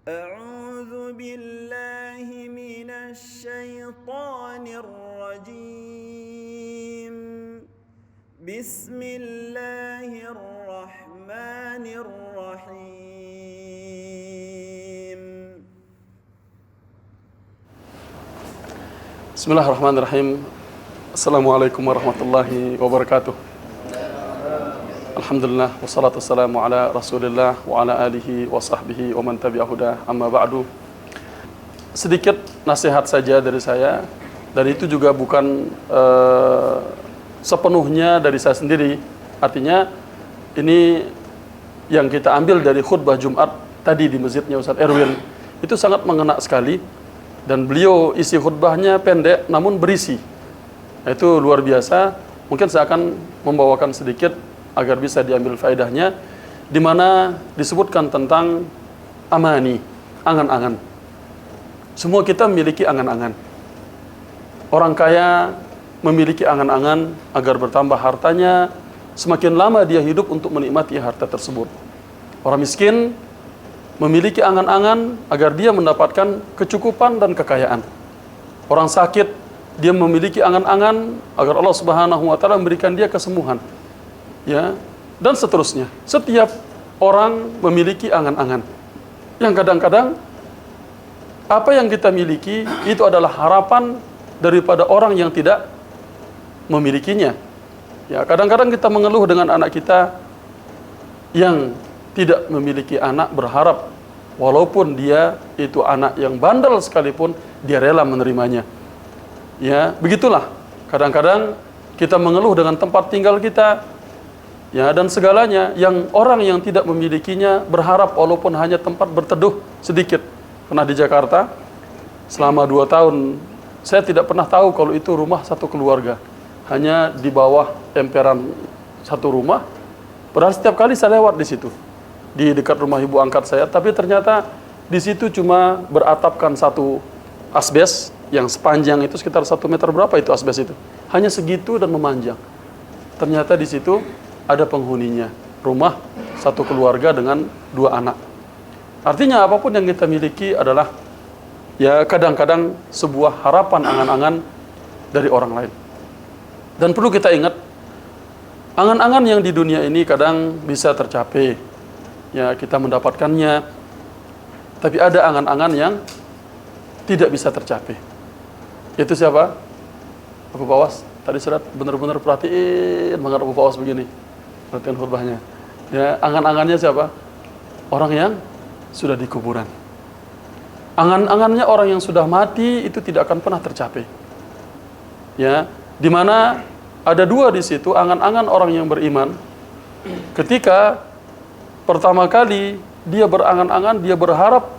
أعوذ بالله من الشيطان الرجيم بسم الله الرحمن الرحيم Bismillahirrahmanirrahim. Assalamualaikum warahmatullahi wabarakatuh. Alhamdulillah wassalatu wassalamu ala Rasulillah wa ala alihi wa sahbihi wa man tabi'ahu huda. Amma ba'du. Sedikit nasihat saja dari saya, dan itu juga bukan sepenuhnya dari saya sendiri. Artinya ini yang kita ambil dari khutbah Jumat tadi di masjidnya Ustaz Erwin. Itu sangat mengena sekali, dan beliau isi khutbahnya pendek namun berisi. Itu luar biasa. Mungkin saya akan membawakan sedikit agar bisa diambil faedahnya, di mana disebutkan tentang amani, angan-angan. Semua kita memiliki angan-angan. Orang kaya memiliki angan-angan agar bertambah hartanya, semakin lama dia hidup untuk menikmati harta tersebut. Orang miskin memiliki angan-angan agar dia mendapatkan kecukupan dan kekayaan. Orang sakit, dia memiliki angan-angan agar Allah Subhanahu wa taala memberikan dia kesembuhan. Ya, dan seterusnya. Setiap orang memiliki angan-angan. Yang kadang-kadang apa yang kita miliki itu adalah harapan daripada orang yang tidak memilikinya. Ya, kadang-kadang kita mengeluh dengan anak kita yang tidak memiliki anak, berharap walaupun dia itu anak yang bandel sekalipun dia rela menerimanya. Ya, begitulah. Kadang-kadang kita mengeluh dengan tempat tinggal kita, ya, dan segalanya yang orang yang tidak memilikinya berharap walaupun hanya tempat berteduh sedikit. Pernah di Jakarta selama 2 tahun, saya tidak pernah tahu kalau itu rumah satu keluarga, hanya di bawah emperan satu rumah. Padahal setiap kali saya lewat di situ, di dekat rumah ibu angkat saya, tapi ternyata di situ cuma beratapkan satu asbes yang sepanjang itu sekitar 1 meter berapa itu asbes itu, hanya segitu dan memanjang. Ternyata di situ ada penghuninya, rumah satu keluarga dengan 2 anak. Artinya apapun yang kita miliki adalah ya kadang-kadang sebuah harapan, angan-angan dari orang lain. Dan perlu kita ingat, angan-angan yang di dunia ini kadang bisa tercapai, ya kita mendapatkannya, tapi ada angan-angan yang tidak bisa tercapai. Itu siapa? Abu Bawas. Tadi surat benar-benar perhatiin banget Abu Bawas begini. Perhatian khutbahnya. Ya, angan-angannya siapa? Orang yang sudah di kuburan. Angan-angannya orang yang sudah mati itu tidak akan pernah tercapai. Ya, di mana ada 2 di situ, angan-angan orang yang beriman. Ketika pertama kali dia berangan-angan, dia berharap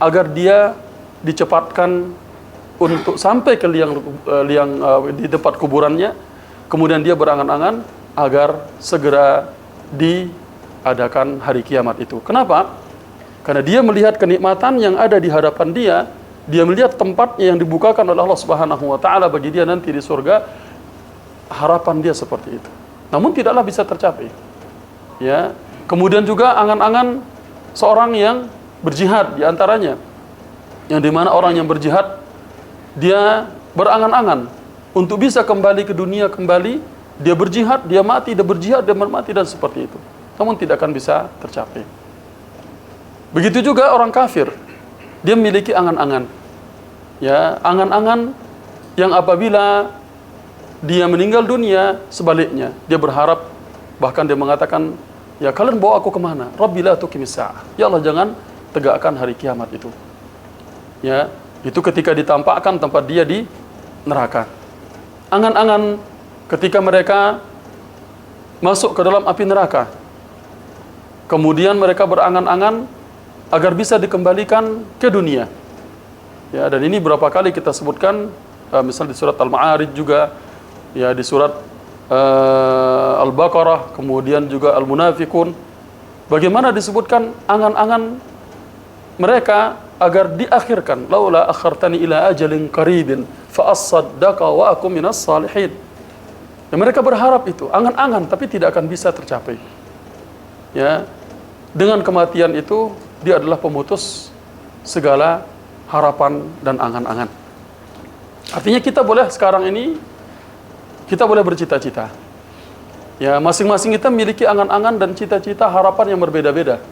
agar dia dicepatkan untuk sampai ke liang di tempat kuburannya. Kemudian dia berangan-angan agar segera diadakan hari kiamat itu. Kenapa? Karena dia melihat kenikmatan yang ada di hadapan dia, dia melihat tempatnya yang dibukakan oleh Allah Subhanahu wa taala bagi dia nanti di surga. Harapan dia seperti itu. Namun tidaklah bisa tercapai. Ya. Kemudian juga angan-angan seorang yang berjihad di antaranya. Yang dimana orang yang berjihad dia berangan-angan untuk bisa kembali ke dunia kembali. Dia berjihad, dia mati, dia berjihad, dia mati, dan seperti itu. Namun tidak akan bisa tercapai. Begitu juga orang kafir. Dia memiliki angan-angan. Ya, angan-angan yang apabila dia meninggal dunia, sebaliknya. Dia berharap, bahkan dia mengatakan, ya kalian bawa aku kemana? Rabbi la tuqimis sa'ah. Ya Allah, jangan tegakkan hari kiamat itu. Ya, itu ketika ditampakkan tempat dia di neraka. Angan-angan ketika mereka masuk ke dalam api neraka, kemudian mereka berangan-angan agar bisa dikembalikan ke dunia. Ya, dan ini berapa kali kita sebutkan, misal di surat Al-Ma'arij juga, ya di surat Al-Baqarah, kemudian juga Al-Munafiqun. Bagaimana disebutkan angan-angan mereka agar diakhirkan, laula akhartani ila ajalin qaribin fa as-saddaqa wa akum minas salihin. Ya, mereka berharap itu, angan-angan, tapi tidak akan bisa tercapai. Ya, dengan kematian itu dia adalah pemutus segala harapan dan angan-angan. Artinya kita boleh sekarang ini, kita boleh bercita-cita. Ya, masing-masing kita memiliki angan-angan dan cita-cita harapan yang berbeda-beda.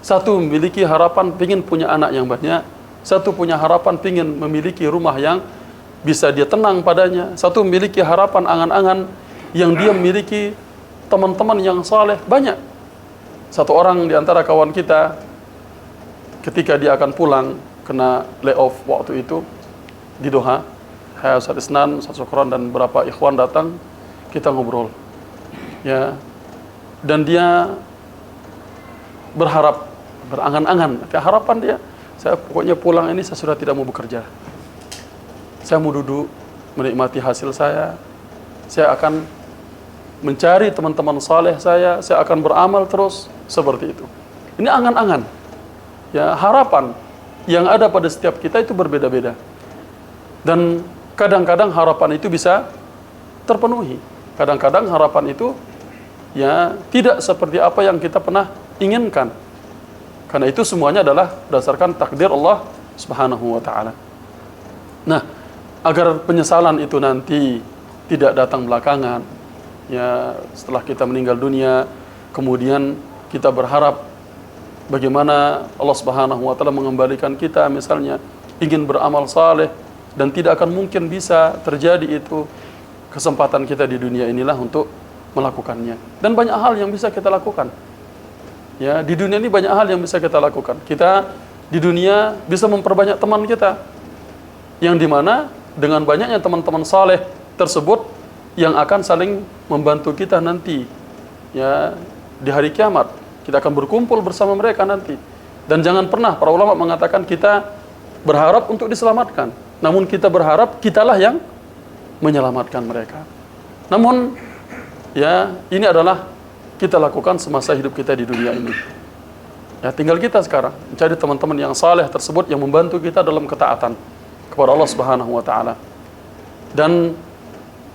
Satu memiliki harapan ingin punya anak yang banyak, satu punya harapan ingin memiliki rumah yang bisa dia tenang padanya, satu memiliki harapan angan-angan yang dia memiliki teman-teman yang saleh banyak. Satu orang di antara kawan kita ketika dia akan pulang kena layoff waktu itu di Doha, saya Ustaz Isnan, Ustaz Sukron dan beberapa ikhwan datang, kita ngobrol. Ya, dan dia berharap, berangan-angan, harapan dia, saya pokoknya pulang ini saya sudah tidak mau bekerja. Saya mau duduk menikmati hasil saya akan mencari teman-teman saleh saya akan beramal terus seperti itu. Ini angan-angan. Ya, harapan yang ada pada setiap kita itu berbeda-beda. Dan kadang-kadang harapan itu bisa terpenuhi. Kadang-kadang harapan itu ya tidak seperti apa yang kita pernah inginkan. Karena itu semuanya adalah berdasarkan takdir Allah Subhanahu wa taala. Nah, agar penyesalan itu nanti tidak datang belakangan, ya setelah kita meninggal dunia, kemudian kita berharap bagaimana Allah Subhanahu wa taala mengembalikan kita misalnya ingin beramal saleh dan tidak akan mungkin bisa terjadi itu. Kesempatan kita di dunia inilah untuk melakukannya. Dan banyak hal yang bisa kita lakukan. Ya, di dunia ini banyak hal yang bisa kita lakukan. Kita di dunia bisa memperbanyak teman kita. Yang dimana dengan banyaknya teman-teman saleh tersebut yang akan saling membantu kita nanti. Ya, di hari kiamat kita akan berkumpul bersama mereka nanti. Dan jangan pernah para ulama mengatakan kita berharap untuk diselamatkan. Namun kita berharap kitalah yang menyelamatkan mereka. Namun ya, ini adalah kita lakukan semasa hidup kita di dunia ini. Ya, tinggal kita sekarang mencari teman-teman yang saleh tersebut yang membantu kita dalam ketaatan kepada Allah Subhanahu wa taala. Dan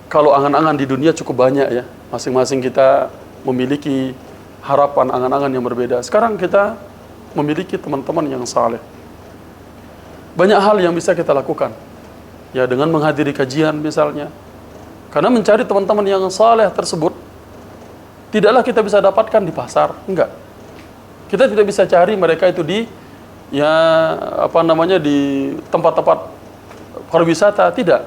kalau angan-angan di dunia cukup banyak ya. Masing-masing kita memiliki harapan angan-angan yang berbeda. Sekarang kita memiliki teman-teman yang saleh. Banyak hal yang bisa kita lakukan. Ya, dengan menghadiri kajian misalnya. Karena mencari teman-teman yang saleh tersebut tidaklah kita bisa dapatkan di pasar, enggak. Kita tidak bisa cari mereka itu di di tempat-tempat pariwisata, tidak.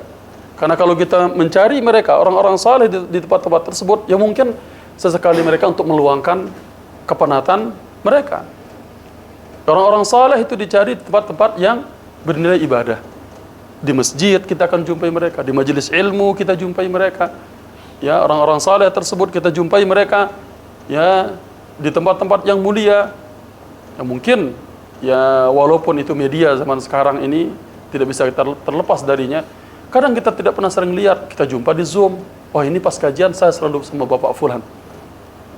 Karena kalau kita mencari mereka orang-orang saleh di tempat-tempat tersebut, ya mungkin sesekali mereka untuk meluangkan kepenatan mereka. Orang-orang saleh itu dicari di tempat-tempat yang bernilai ibadah. Di masjid kita akan jumpai mereka, di majelis ilmu kita jumpai mereka. Ya, orang-orang saleh tersebut kita jumpai mereka ya di tempat-tempat yang mulia. Ya mungkin ya walaupun itu media zaman sekarang ini tidak bisa kita terlepas darinya. Kadang kita tidak pernah sering lihat, kita jumpa di Zoom. Oh, ini pas kajian saya selalu sama Bapak Fulan.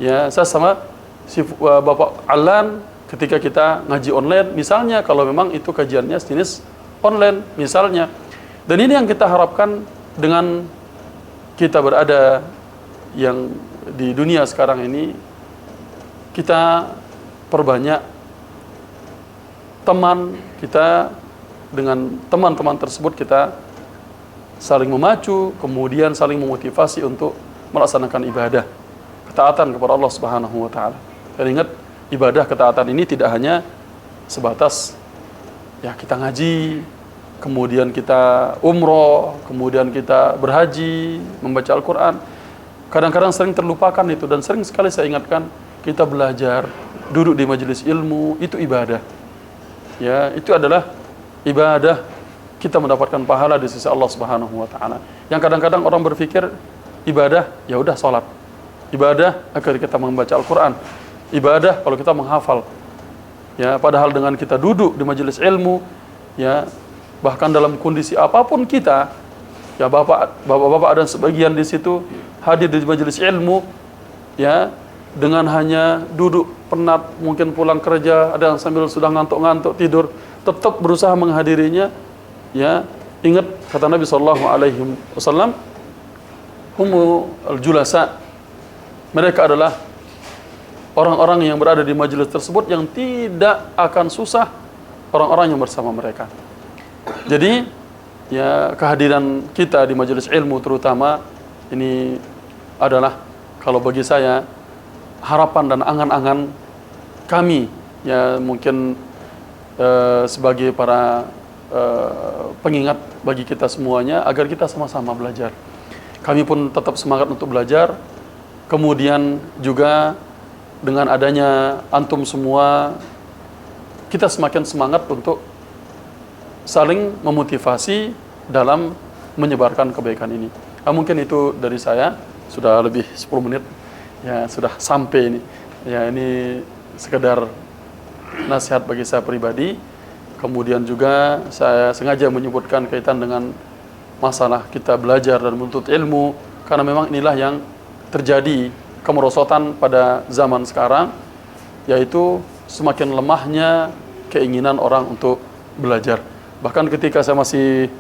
Ya, saya sama si Bapak Alan ketika kita ngaji online misalnya, kalau memang itu kajiannya jenis online misalnya. Dan ini yang kita harapkan dengan kita berada yang di dunia sekarang ini, kita perbanyak teman kita, dengan teman-teman tersebut kita saling memacu, kemudian saling memotivasi untuk melaksanakan ibadah ketaatan kepada Allah Subhanahu wa taala. Dan ingat, ibadah ketaatan ini tidak hanya sebatas ya kita ngaji, kemudian kita umroh, kemudian kita berhaji, membaca Al-Quran. Kadang-kadang sering terlupakan itu, dan sering sekali saya ingatkan, kita belajar, duduk di majelis ilmu, itu ibadah. Ya, itu adalah ibadah, kita mendapatkan pahala di sisi Allah Subhanahu wa taala. Yang kadang-kadang orang berpikir ibadah ya udah salat. Ibadah agar kita membaca Al-Quran. Ibadah kalau kita menghafal. Ya, padahal dengan kita duduk di majelis ilmu, ya bahkan dalam kondisi apapun kita, ya bapak-bapak dan sebagian di situ hadir di majelis ilmu, ya dengan hanya duduk penat, mungkin pulang kerja, ada yang sambil sudah ngantuk-ngantuk tidur, tetap berusaha menghadirinya. Ya, ingat kata Nabi SAW, humul julasa, mereka adalah orang-orang yang berada di majelis tersebut yang tidak akan susah orang-orang yang bersama mereka. Jadi ya kehadiran kita di majelis ilmu terutama ini adalah kalau bagi saya harapan dan angan-angan kami ya mungkin sebagai para pengingat bagi kita semuanya agar kita sama-sama belajar. Kami pun tetap semangat untuk belajar. Kemudian juga dengan adanya antum semua, kita semakin semangat untuk saling memotivasi dalam menyebarkan kebaikan ini. Mungkin itu dari saya, sudah lebih 10 menit, ya sudah sampai ini. Ya ini sekedar nasihat bagi saya pribadi. Kemudian juga saya sengaja menyebutkan kaitan dengan masalah kita belajar dan menuntut ilmu, karena memang inilah yang terjadi kemerosotan pada zaman sekarang, yaitu semakin lemahnya keinginan orang untuk belajar. Bahkan ketika saya masih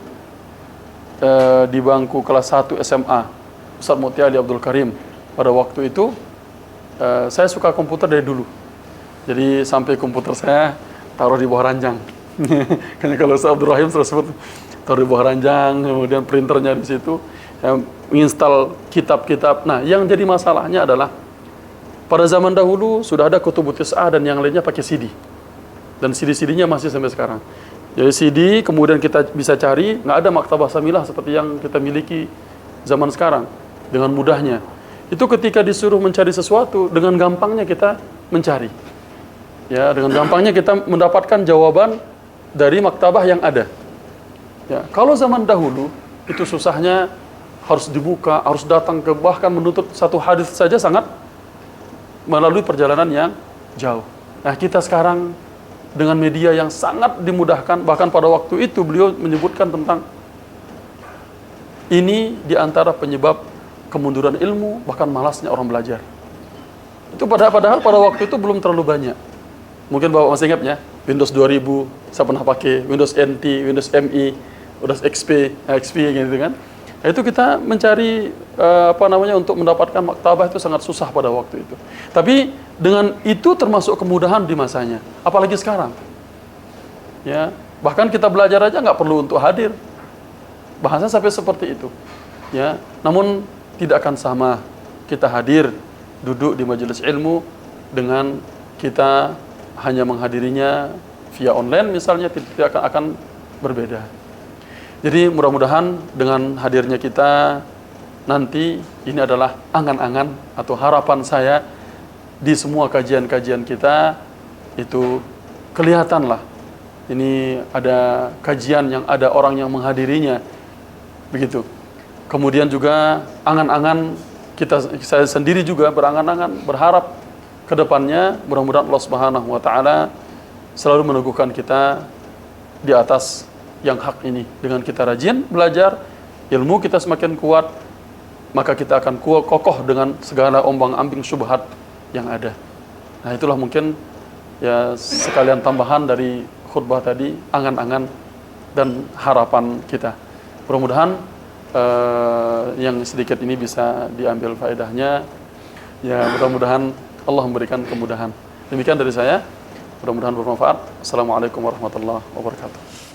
di bangku kelas 1 SMA, Ustaz Mutia Ali Abdul Karim, pada waktu itu saya suka komputer dari dulu. Jadi sampai komputer saya taruh di bawah ranjang. Karena kalau Ustaz Abdul Rahim terus taruh di bawah ranjang, kemudian printernya di situ, menginstal kitab-kitab. Nah, yang jadi masalahnya adalah pada zaman dahulu sudah ada Kutubut Tis'ah dan yang lainnya pakai CD. Dan CD-CD-nya masih sampai sekarang. Jadi CD, kemudian kita bisa cari, nggak ada maktabah samilah seperti yang kita miliki zaman sekarang dengan mudahnya. Itu ketika disuruh mencari sesuatu, dengan gampangnya kita mencari. Ya, dengan gampangnya kita mendapatkan jawaban dari maktabah yang ada. Ya, kalau zaman dahulu itu susahnya, harus dibuka, harus datang ke, bahkan menuntut satu hadis saja sangat melalui perjalanan yang jauh. Nah, kita sekarang dengan media yang sangat dimudahkan, bahkan pada waktu itu beliau menyebutkan tentang ini diantara penyebab kemunduran ilmu, bahkan malasnya orang belajar. Itu padahal pada waktu itu belum terlalu banyak. Mungkin Bapak masih ingat ya, Windows 2000, saya pernah pakai, Windows NT, Windows ME, Windows XP gitu kan. Itu kita mencari untuk mendapatkan maktabah itu sangat susah pada waktu itu. Tapi dengan itu termasuk kemudahan di masanya, apalagi sekarang. Ya, bahkan kita belajar aja nggak perlu untuk hadir. Bahasa sampai seperti itu. Ya, namun tidak akan sama kita hadir duduk di majelis ilmu dengan kita hanya menghadirinya via online misalnya, tidak akan berbeda. Jadi mudah-mudahan dengan hadirnya kita nanti, ini adalah angan-angan atau harapan saya di semua kajian-kajian kita, itu kelihatanlah ini ada kajian yang ada orang yang menghadirinya, begitu. Kemudian juga angan-angan saya sendiri juga berangan-angan, berharap ke depannya mudah-mudahan Allah Subhanahu wa taala selalu meneguhkan kita di atas yang hak ini. Dengan kita rajin belajar, ilmu kita semakin kuat, maka kita akan kokoh dengan segala ombang-ambing syubhat yang ada. Nah, itulah mungkin ya sekalian tambahan dari khutbah tadi, angan-angan dan harapan kita. Mudah-mudahan yang sedikit ini bisa diambil faedahnya. Ya, mudah-mudahan Allah memberikan kemudahan. Demikian dari saya. Mudah-mudahan bermanfaat. Assalamualaikum warahmatullahi wabarakatuh.